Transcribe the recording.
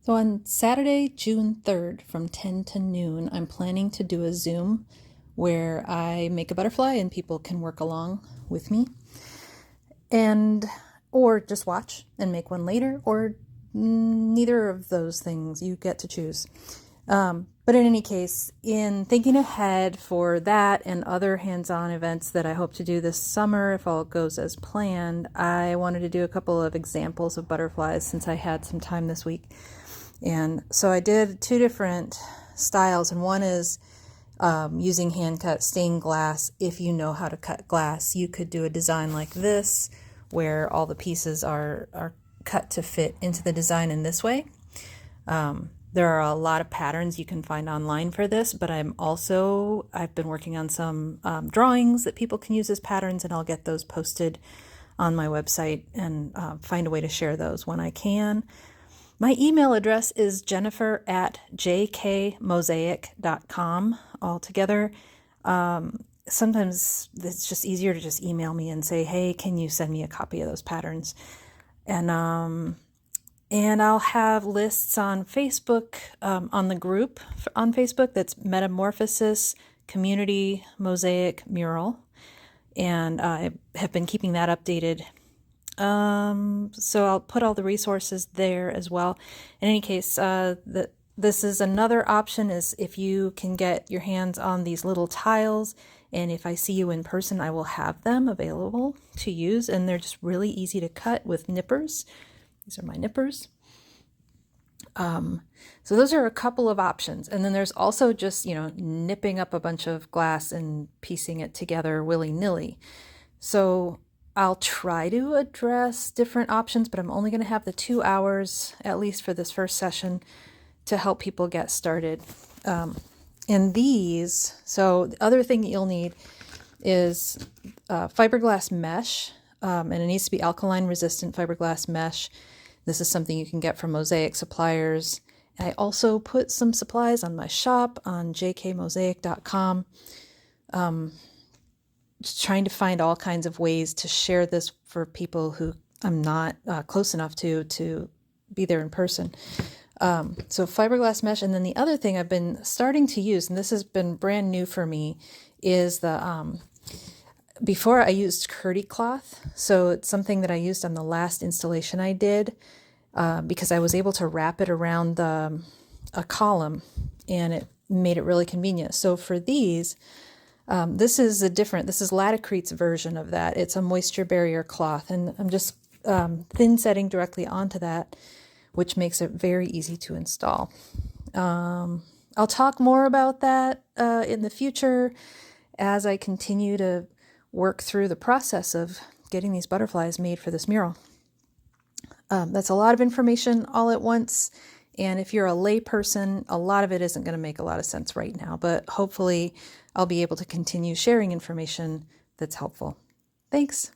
So on Saturday, June 3rd from 10 to noon, I'm planning to do a Zoom where I make a butterfly and people can work along with me. Or just watch and make one later, or neither of those things. You get to choose. But in any case, in thinking ahead for that and other hands-on events that I hope to do this summer, if all goes as planned, I wanted to do a couple of examples of butterflies since I had some time this week. And so I did two different styles, and one is using hand-cut stained glass. If you know how to cut glass, you could do a design like this, where all the pieces are cut to fit into the design in this way. There are a lot of patterns you can find online for this, but I've been working on some drawings that people can use as patterns, and I'll get those posted on my website and find a way to share those when I can. My email address is jennifer@jkmosaic.com altogether. Sometimes it's just easier to just email me and say, hey, can you send me a copy of those patterns? And I'll have lists on Facebook, on the group on Facebook that's Metamorphosis Community Mosaic Mural. And I have been keeping that updated. So I'll put all the resources there as well. In any case, this is another option, is if you can get your hands on these little tiles, and if I see you in person, I will have them available to use, and they're just really easy to cut with nippers. These are my nippers. So those are a couple of options. And then there's also just, nipping up a bunch of glass and piecing it together willy-nilly. So I'll try to address different options, but I'm only going to have the 2 hours, at least for this first session, to help people get started. So the other thing that you'll need is fiberglass mesh, and it needs to be alkaline resistant fiberglass mesh. This is something you can get from mosaic suppliers. I also put some supplies on my shop on jkmosaic.com. Just trying to find all kinds of ways to share this for people who I'm not close enough to be there in person. So fiberglass mesh. And then the other thing I've been starting to use, and this has been brand new for me, is before I used curdy cloth. So it's something that I used on the last installation I did, because I was able to wrap it around a column, and it made it really convenient. So for these, this is Laticrete's version of that. It's a moisture barrier cloth, and I'm just thin setting directly onto that, which makes it very easy to install. I'll talk more about that in the future as I continue to work through the process of getting these butterflies made for this mural. That's a lot of information all at once, and if you're a lay person, a lot of it isn't going to make a lot of sense right now, but hopefully I'll be able to continue sharing information that's helpful. Thanks.